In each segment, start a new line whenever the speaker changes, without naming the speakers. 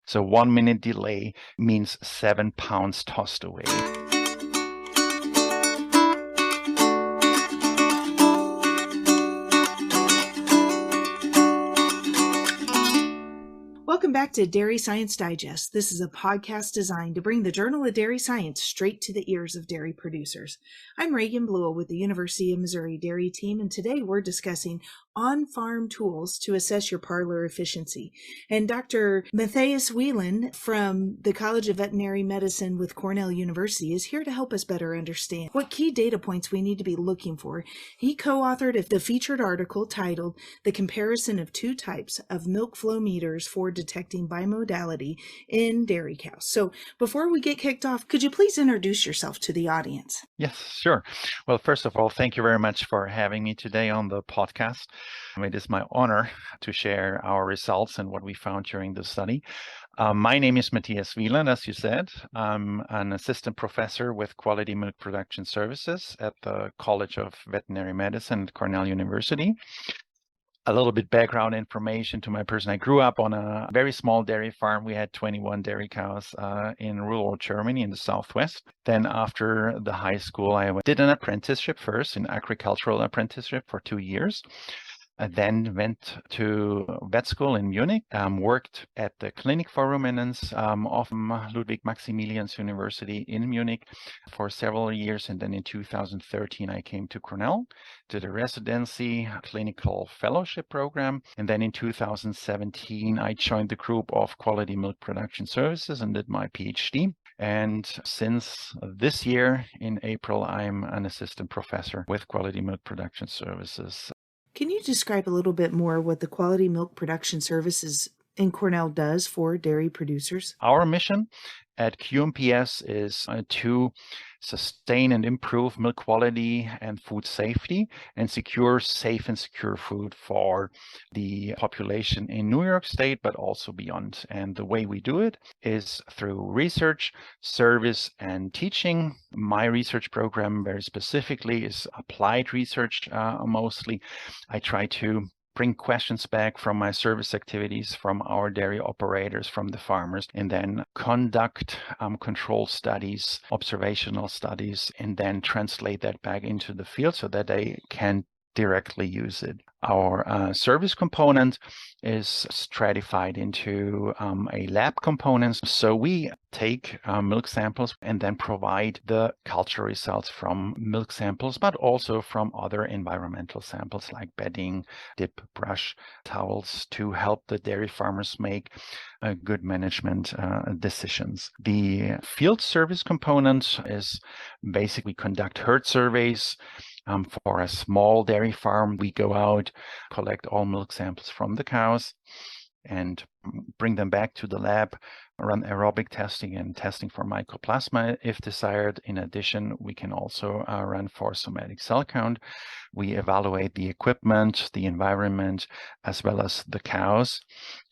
So 1 minute delay means 7 pounds tossed away.
Welcome back to Dairy Science Digest. This is a podcast designed to bring the Journal of Dairy Science straight to the ears of dairy producers. I'm Reagan Bluell with the University of Missouri Dairy Team, and today we're discussing on-farm tools to assess your parlor efficiency. And Dr. Matthias Wieland from the College of Veterinary Medicine with Cornell University is here to help us better understand what key data points we need to be looking for. He co-authored the featured article titled "The Comparison of Two Types of Milk Flow Meters for Detecting Bimodality in Dairy Cows." So before we get kicked off, could you please introduce yourself to the audience?
Yes, sure. Well, first of all, thank you very much for having me today on the podcast. It is my honor to share our results and what we found during the study. My name is Matthias Wieland, as you said. I'm an assistant professor with Quality Milk Production Services at the College of Veterinary Medicine at Cornell University. A little bit background information to my person. I grew up on a very small dairy farm. We had 21 dairy cows in rural Germany in the southwest. Then after the high school, I did an apprenticeship first, an agricultural apprenticeship for 2 years. I then went to vet school in Munich, worked at the Clinic for Ruminants of Ludwig Maximilians University in Munich for several years. And then in 2013, I came to Cornell, did a residency clinical fellowship program. And then in 2017, I joined the group of Quality Milk Production Services and did my PhD. And since this year, in April, I'm an assistant professor with Quality Milk Production Services.
Can you describe a little bit more what the Quality Milk Production Services in Cornell does for dairy producers?
Our mission at QMPS is to sustain and improve milk quality and food safety and secure safe and secure food for the population in New York State, but also beyond. And the way we do it is through research, service, and teaching. My research program very specifically is applied research mostly. I try to bring questions back from my service activities, from our dairy operators, from the farmers, and then conduct control studies, observational studies, and then translate that back into the field so that they can directly use it. Our service component is stratified into a lab component. So we take milk samples and then provide the culture results from milk samples, but also from other environmental samples like bedding, dip, brush, towels to help the dairy farmers make good management decisions. The field service component is basically conduct herd surveys. For a small dairy farm, we go out, collect all milk samples from the cows, and bring them back to the lab, run aerobic testing and testing for mycoplasma if desired. In addition, we can also run for somatic cell count. We evaluate the equipment, the environment, as well as the cows.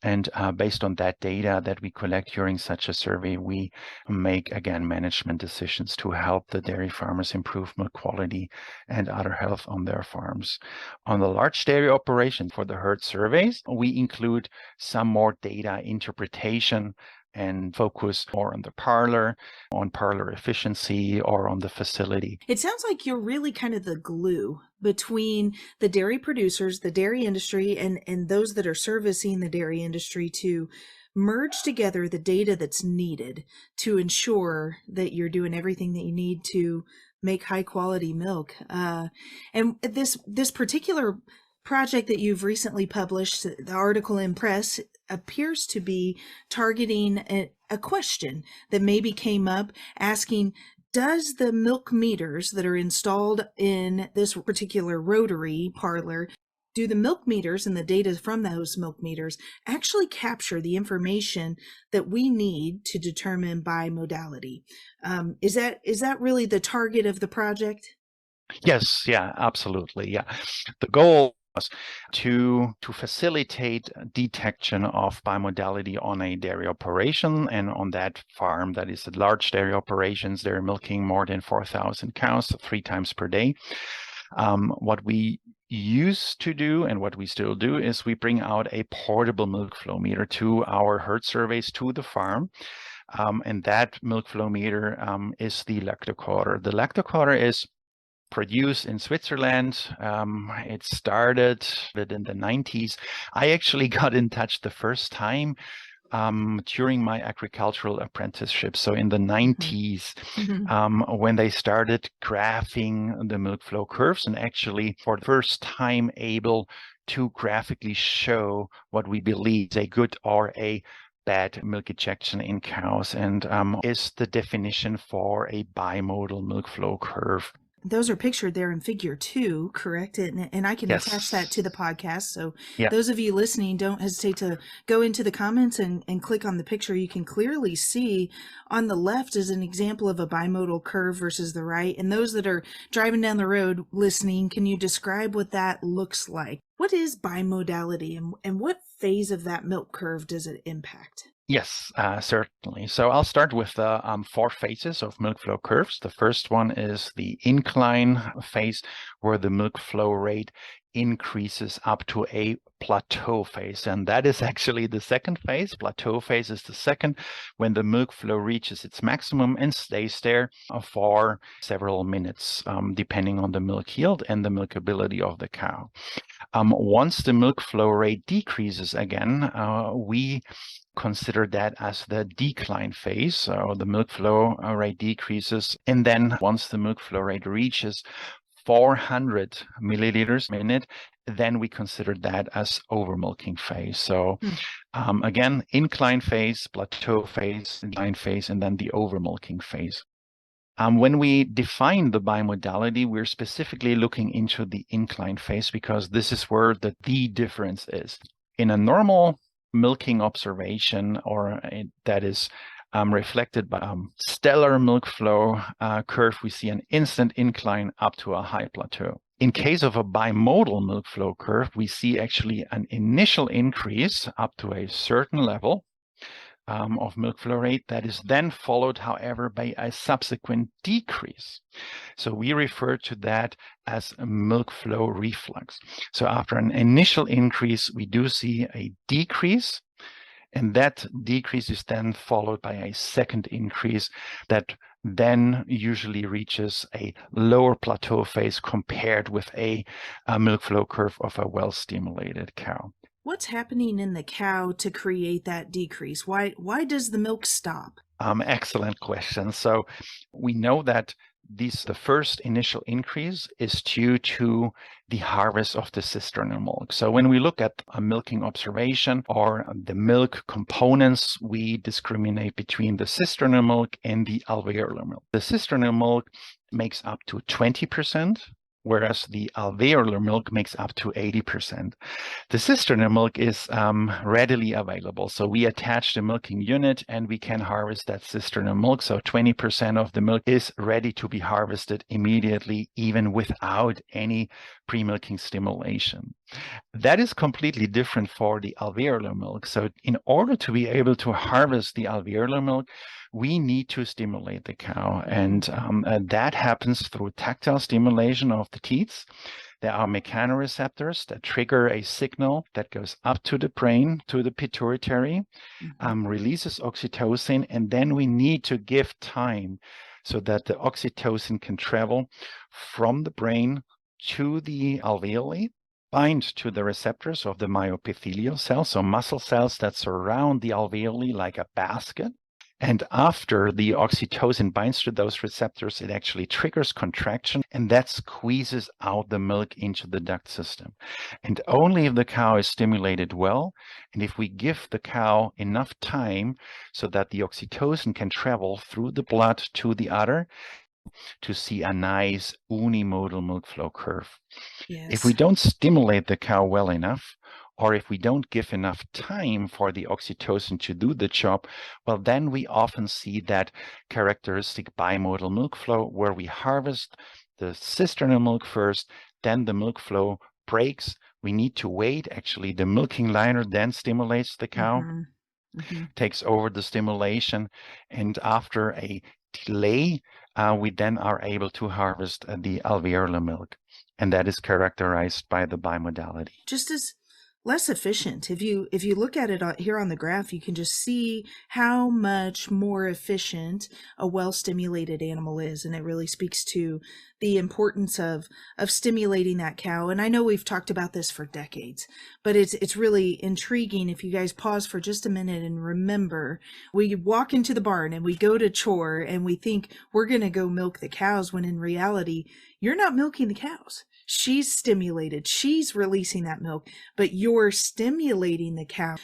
And based on that data that we collect during such a survey, we make, again, management decisions to help the dairy farmers improve milk quality and other health on their farms. On the large dairy operation for the herd surveys, we include some more data interpretation and focus more on the parlor, on parlor efficiency, or on the facility.
It sounds like you're really kind of the glue between the dairy producers, the dairy industry, and those that are servicing the dairy industry to merge together the data that's needed to ensure that you're doing everything that you need to make high quality milk. And this particular project that you've recently published, the article in Press, appears to be targeting a question that maybe came up, asking, does the milk meters that are installed in this particular rotary parlor, do the milk meters and the data from those milk meters actually capture the information that we need to determine bimodality? Is that really the target of the project?
Yes, yeah, absolutely. Yeah. The goal was to facilitate detection of bimodality on a dairy operation, and on that farm that is a large dairy operations, they're milking more than 4,000 cows 3 times per day. What we used to do and what we still do is we bring out a portable milk flow meter to our herd surveys to the farm. And that milk flow meter is the lactocoder. The lactocoder is produced in Switzerland. It started in the 90s. I actually got in touch the first time during my agricultural apprenticeship. So in the 90s, when they started graphing the milk flow curves and actually for the first time able to graphically show what we believe is a good or a bad milk ejection in cows, and is the definition for a bimodal milk flow curve.
Those are pictured there in figure 2, correct? And I can attach that to the podcast. So those of you listening, don't hesitate to go into the comments and click on the picture. You can clearly see on the left is an example of a bimodal curve versus the right. And those that are driving down the road listening, can you describe what that looks like? What is bimodality and what phase of that milk curve does it impact?
Yes, certainly. So I'll start with the 4 phases of milk flow curves. The first one is the incline phase, where the milk flow rate increases up to a plateau phase. And that is actually the second phase. Plateau phase is the second, when the milk flow reaches its maximum and stays there for several minutes, depending on the milk yield and the milkability of the cow. Once the milk flow rate decreases again, we consider that as the decline phase. So the milk flow rate decreases. And then once the milk flow rate reaches 400 milliliters a minute, then we consider that as overmilking phase. So again, incline phase, plateau phase, decline phase, and then the overmilking phase. When we define the bimodality, we're specifically looking into the incline phase because this is where the difference is. In a normal milking observation, or that is reflected by stellar milk flow curve, we see an instant incline up to a high plateau. In case of a bimodal milk flow curve, we see actually an initial increase up to a certain level of milk flow rate that is then followed, however, by a subsequent decrease. So we refer to that as a milk flow reflux. So after an initial increase, we do see a decrease, and that decrease is then followed by a second increase that then usually reaches a lower plateau phase compared with a milk flow curve of a well-stimulated cow.
What's happening in the cow to create that decrease? Why does the milk stop?
Excellent question. So we know that the first initial increase is due to the harvest of the cisternal milk. So when we look at a milking observation or the milk components, we discriminate between the cisternal milk and the alveolar milk. The cisternal milk makes up to 20%. Whereas the alveolar milk makes up to 80%. The cisternal milk is readily available. So we attach the milking unit and we can harvest that cisternal milk. So 20% of the milk is ready to be harvested immediately, even without any pre-milking stimulation. That is completely different for the alveolar milk. So in order to be able to harvest the alveolar milk, we need to stimulate the cow. And that happens through tactile stimulation of the teats. There are mechanoreceptors that trigger a signal that goes up to the brain, to the pituitary, releases oxytocin, and then we need to give time so that the oxytocin can travel from the brain to the alveoli, bind to the receptors of the myoepithelial cells, so muscle cells that surround the alveoli like a basket. And after the oxytocin binds to those receptors, it actually triggers contraction, and that squeezes out the milk into the duct system. And only if the cow is stimulated well, and if we give the cow enough time so that the oxytocin can travel through the blood to the udder, to see a nice unimodal milk flow curve.
Yes.
If we don't stimulate the cow well enough, or if we don't give enough time for the oxytocin to do the job, well, then we often see that characteristic bimodal milk flow where we harvest the cisternal milk first, then the milk flow breaks. We need to wait. Actually, the milking liner then stimulates the cow, takes over the stimulation, and after a delay, we then are able to harvest the alveolar milk. and that is characterized by the bimodality.
Just as less efficient. If you look at it here on the graph, you can just see how much more efficient a well-stimulated animal is, and it really speaks to the importance of stimulating that cow. And I know we've talked about this for decades, but it's really intriguing if you guys pause for just a minute and remember, we walk into the barn and we go to chore and we think we're going to go milk the cows, when in reality, you're not milking the cows. She's stimulated, she's releasing that milk, but you're stimulating the cow.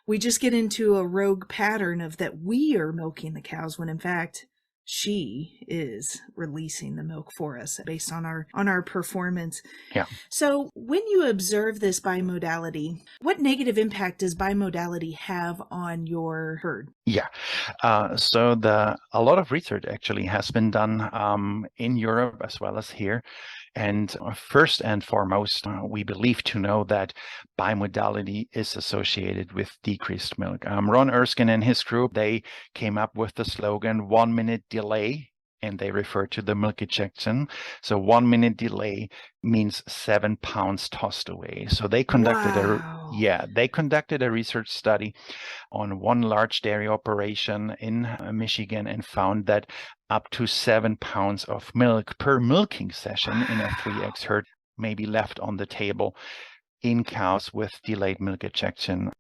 We just get into a rogue pattern of that we are milking the cows, when in fact she is releasing the milk for us based on our performance.
Yeah.
So when you observe this bimodality, what negative impact does bimodality have on your herd?
Yeah. So a lot of research actually has been done in Europe as well as here. And first and foremost, we believe to know that bimodality is associated with decreased milk. Ron Erskine and his group, they came up with the slogan 1 minute delay, and they refer to the milk ejection. So 1 minute delay means 7 pounds tossed away. So they conducted they conducted a research study on one large dairy operation in Michigan and found that up to 7 pounds of milk per milking session in a 3X herd may be left on the table in cows with delayed milk ejection,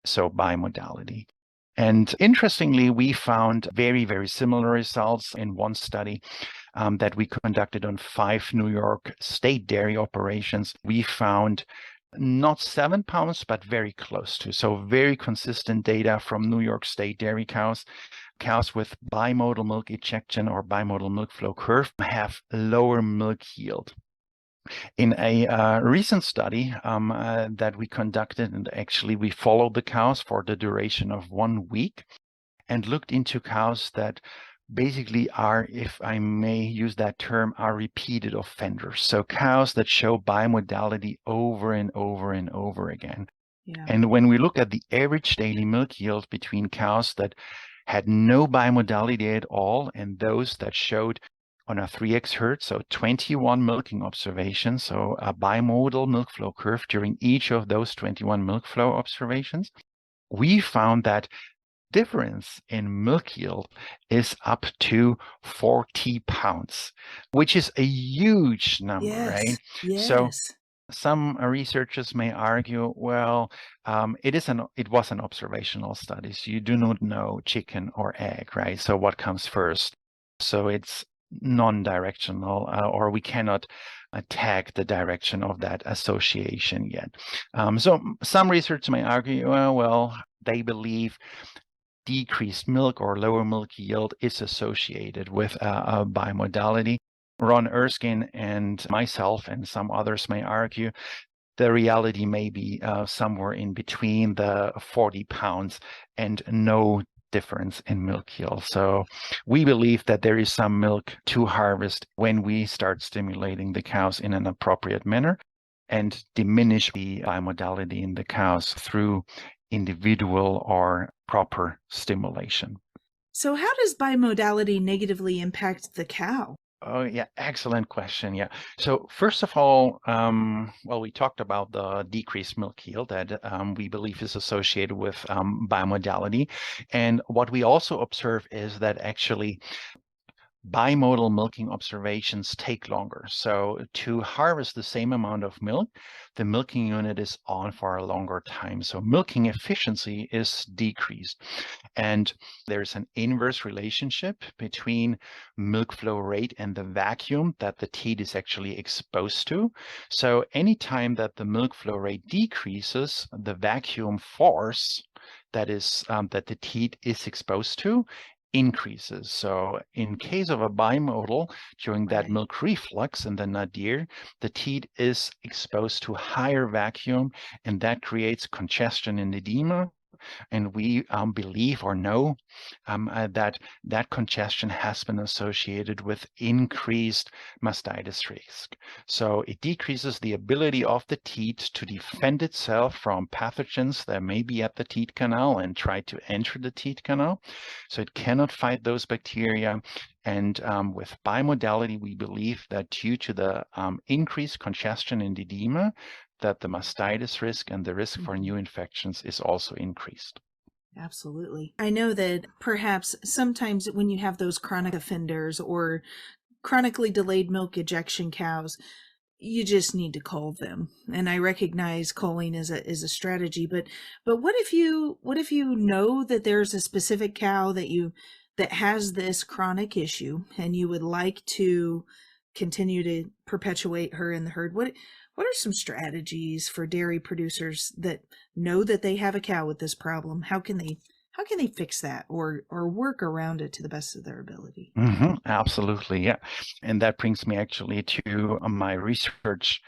so bimodality. And interestingly, we found very, very similar results in one study that we conducted on 5 New York state dairy operations. We found not 7 pounds, but very close to. So very consistent data from New York State dairy cows. Cows with bimodal milk ejection or bimodal milk flow curve have lower milk yield. In a recent study that we conducted, and actually we followed the cows for the duration of 1 week and looked into cows that basically are, if I may use that term, are repeated offenders. So cows that show bimodality over and over and over again. Yeah. And when we look at the average daily milk yield between cows that had no bimodality at all and those that showed on a 3X herd, so 21 milking observations, so a bimodal milk flow curve during each of those 21 milk flow observations, we found that difference in milk yield is up to 40 pounds, which is a huge number, right?
Yes.
So some researchers may argue, well, it was an observational study, so you do not know chicken or egg, right? So what comes first? So it's non-directional, or we cannot tag the direction of that association yet. So some researchers may argue, well, they believe decreased milk or lower milk yield is associated with a bimodality. Ron Erskine and myself and some others may argue the reality may be somewhere in between the 40 pounds and no difference in milk yield. So we believe that there is some milk to harvest when we start stimulating the cows in an appropriate manner and diminish the bimodality in the cows through individual or proper stimulation.
So how does bimodality negatively impact the cow?
Oh, yeah, excellent question. Yeah. So first of all, well, we talked about the decreased milk yield that we believe is associated with bimodality. And what we also observe is that actually bimodal milking observations take longer. So to harvest the same amount of milk, the milking unit is on for a longer time. So milking efficiency is decreased. And there's an inverse relationship between milk flow rate and the vacuum that the teat is actually exposed to. So anytime that the milk flow rate decreases, the vacuum force that the teat is exposed to increases. So in case of a bimodal, during that milk reflux in the nadir, the teat is exposed to higher vacuum, and that creates congestion and edema, And we believe or know that that congestion has been associated with increased mastitis risk. So it decreases the ability of the teat to defend itself from pathogens that may be at the teat canal and try to enter the teat canal. So it cannot fight those bacteria. And with bimodality, we believe that due to the increased congestion and edema, that the mastitis risk and the risk for new infections is also increased.
Absolutely. I know that perhaps sometimes when you have those chronic offenders or chronically delayed milk ejection cows, you just need to cull them. And I recognize culling is a strategy, but what if you know that there's a specific cow that has this chronic issue and you would like to continue to perpetuate her in the herd? What are some strategies for dairy producers that know that they have a cow with this problem? How can they fix that or work around it to the best of their ability?
Absolutely, yeah. And that brings me actually to my research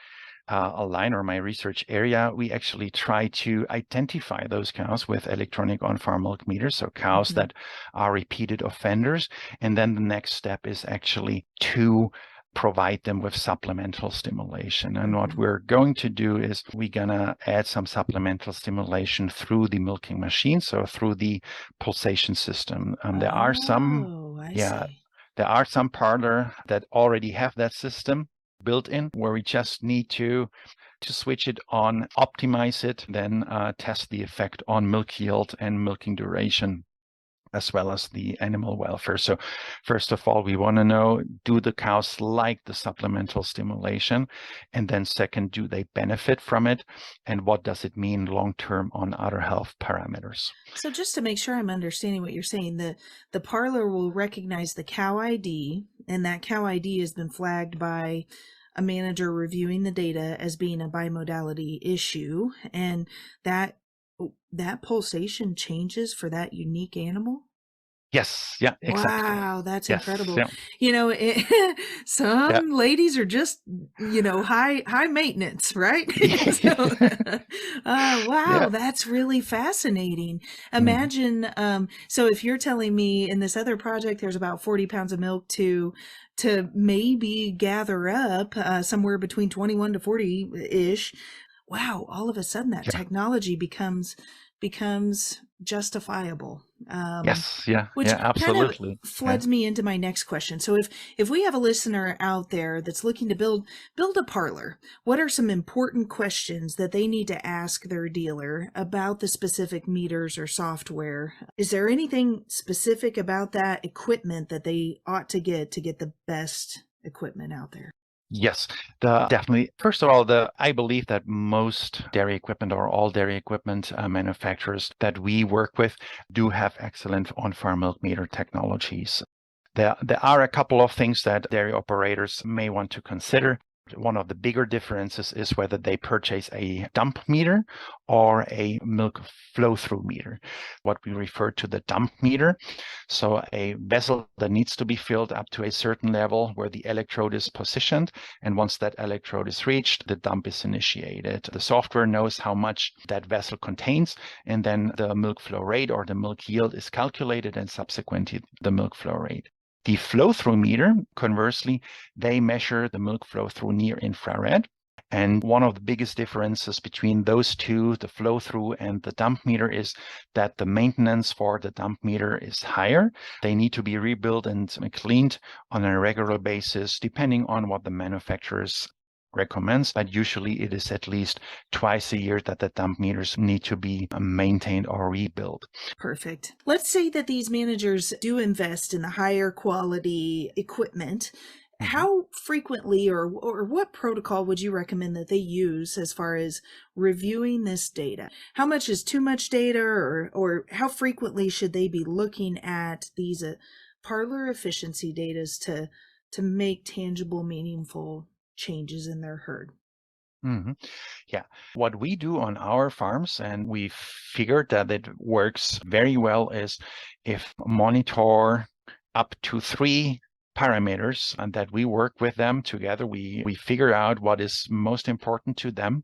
line or my research area. We actually try to identify those cows with electronic on-farm milk meters, so cows that are repeated offenders. And then the next step is actually to provide them with supplemental stimulation. And what we're going to do is we're going to add some supplemental stimulation through the milking machine, so through the pulsation system. There are some, there are some parlor that already have that system built in, where we just need to switch it on, optimize it, then test the effect on milk yield and milking duration, as well as the animal welfare. So first of all, we want to know, do the cows like the supplemental stimulation? And then second, do they benefit from it? And what does it mean long-term on other health parameters?
So just to make sure I'm understanding what you're saying, the parlor will recognize the cow ID, and that cow ID has been flagged by a manager reviewing the data as being a bimodality issue, and that pulsation changes for that unique animal?
Yes. Yeah, exactly.
Wow, that's
Yes,
incredible.
yeah.
You know, some ladies are just, high maintenance, right? Wow, that's really fascinating. Imagine, so if you're telling me in this other project, there's about 40 pounds of milk to maybe gather up somewhere between 21 to 40-ish. Wow, all of a sudden that technology becomes justifiable.
Yes, yeah,
Which
absolutely.
kind of floods me into my next question. So if we have a listener out there that's looking to build a parlor, what are some important questions that they need to ask their dealer about the specific meters or software? Is there anything specific about that equipment that they ought to get the best equipment out there?
Yes, definitely. First of all, I believe that most dairy equipment or all dairy equipment manufacturers that we work with do have excellent on-farm milk meter technologies. There are a couple of things that dairy operators may want to consider. One of the bigger differences is whether they purchase a dump meter or a milk flow-through meter, what we refer to the dump meter. So a vessel that needs to be filled up to a certain level where the electrode is positioned. And once that electrode is reached, the dump is initiated. The software knows how much that vessel contains, and then the milk flow rate or the milk yield is calculated, and subsequently the milk flow rate. The flow-through meter, conversely, they measure the milk flow through near infrared. And one of the biggest differences between those two, the flow-through and the dump meter, is that the maintenance for the dump meter is higher. They need to be rebuilt and cleaned on a regular basis, depending on what the manufacturers recommends, but usually it is at least twice a year that the dump meters need to be maintained or rebuilt.
Perfect. Let's say that these managers do invest in the higher quality equipment. How frequently or what protocol would you recommend that they use as far as reviewing this data? How much is too much data, or how frequently should they be looking at these parlor efficiency data to make tangible, meaningful changes in their herd?
Yeah, what we do on our farms, and we figured that it works very well, is if monitor up to 3 parameters and that we work with them together, we figure out what is most important to them.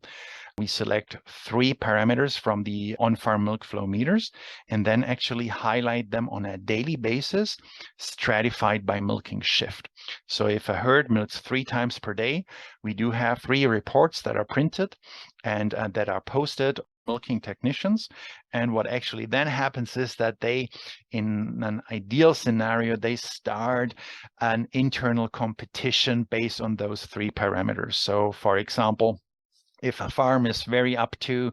We select 3 parameters from the on-farm milk flow meters and then actually highlight them on a daily basis, stratified by milking shift. So if a herd milks 3 times per day, we do have 3 reports that are printed and that are posted milking technicians. And what actually then happens is that they, in an ideal scenario, they start an internal competition based on those 3 parameters. So for example, if a farm is very up to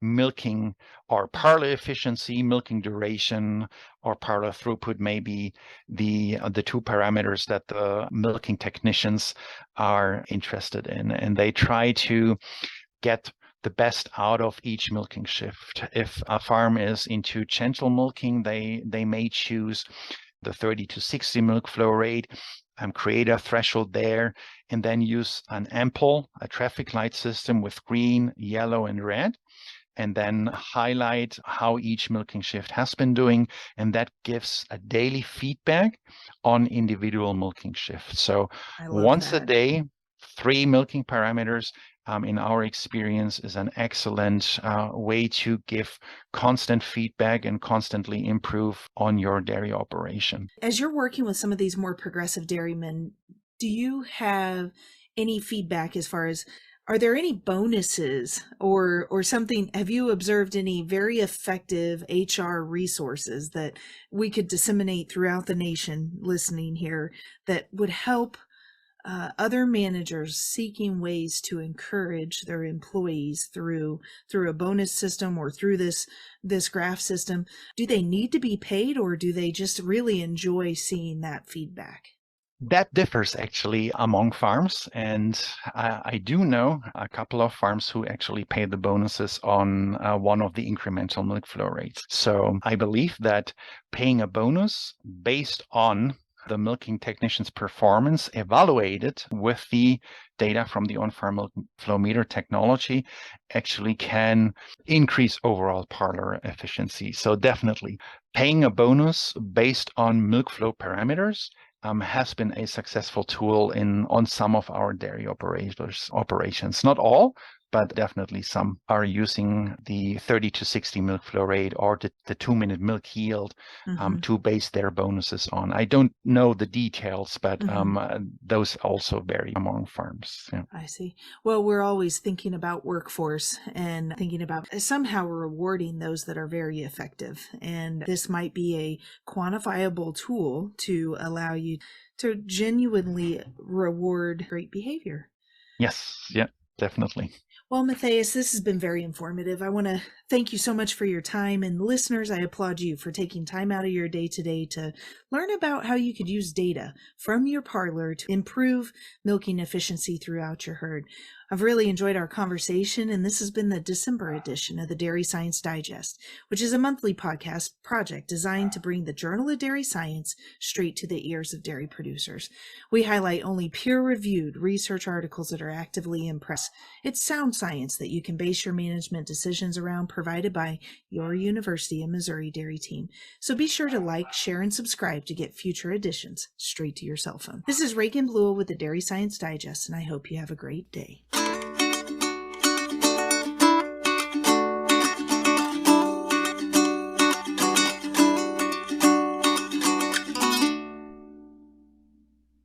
milking or parlor efficiency, milking duration, or parlor throughput, maybe the 2 parameters that the milking technicians are interested in, and they try to get the best out of each milking shift. If a farm is into gentle milking, they may choose the 30 to 60 milk flow rate, create a threshold there, and then use an ample, a traffic light system with green, yellow, and red, and then highlight how each milking shift has been doing, and that gives a daily feedback on individual milking shifts. So once a day, 3 milking parameters, in our experience, is an excellent way to give constant feedback and constantly improve on your dairy operation.
As you're working with some of these more progressive dairymen, do you have any feedback as far as, are there any bonuses or something? Have you observed any very effective HR resources that we could disseminate throughout the nation listening here that would help other managers seeking ways to encourage their employees through a bonus system or through this graph system? Do they need to be paid, or do they just really enjoy seeing that feedback?
That differs actually among farms, and I do know a couple of farms who actually pay the bonuses on one of the incremental milk flow rates. So I believe that paying a bonus based on the milking technician's performance evaluated with the data from the on-farm milk flow meter technology actually can increase overall parlor efficiency. So definitely paying a bonus based on milk flow parameters has been a successful tool on some of our dairy operations. Not all, but definitely some are using the 30 to 60 milk flow rate or the 2-minute milk yield to base their bonuses on. I don't know the details, but those also vary among farms. Yeah.
I see. Well, we're always thinking about workforce and thinking about somehow rewarding those that are very effective. And this might be a quantifiable tool to allow you to genuinely reward great behavior.
Yes. Yeah, definitely.
Well, Matthias, this has been very informative. I want to thank you so much for your time. And listeners, I applaud you for taking time out of your day today to learn about how you could use data from your parlor to improve milking efficiency throughout your herd. I've really enjoyed our conversation, and this has been the December edition of the Dairy Science Digest, which is a monthly podcast project designed to bring the Journal of Dairy Science straight to the ears of dairy producers. We highlight only peer-reviewed research articles that are actively in press. It's sound science that you can base your management decisions around, provided by your University of Missouri Dairy Team. So be sure to like, share, and subscribe to get future editions straight to your cell phone. This is Reagan Blewell with the Dairy Science Digest, and I hope you have a great day.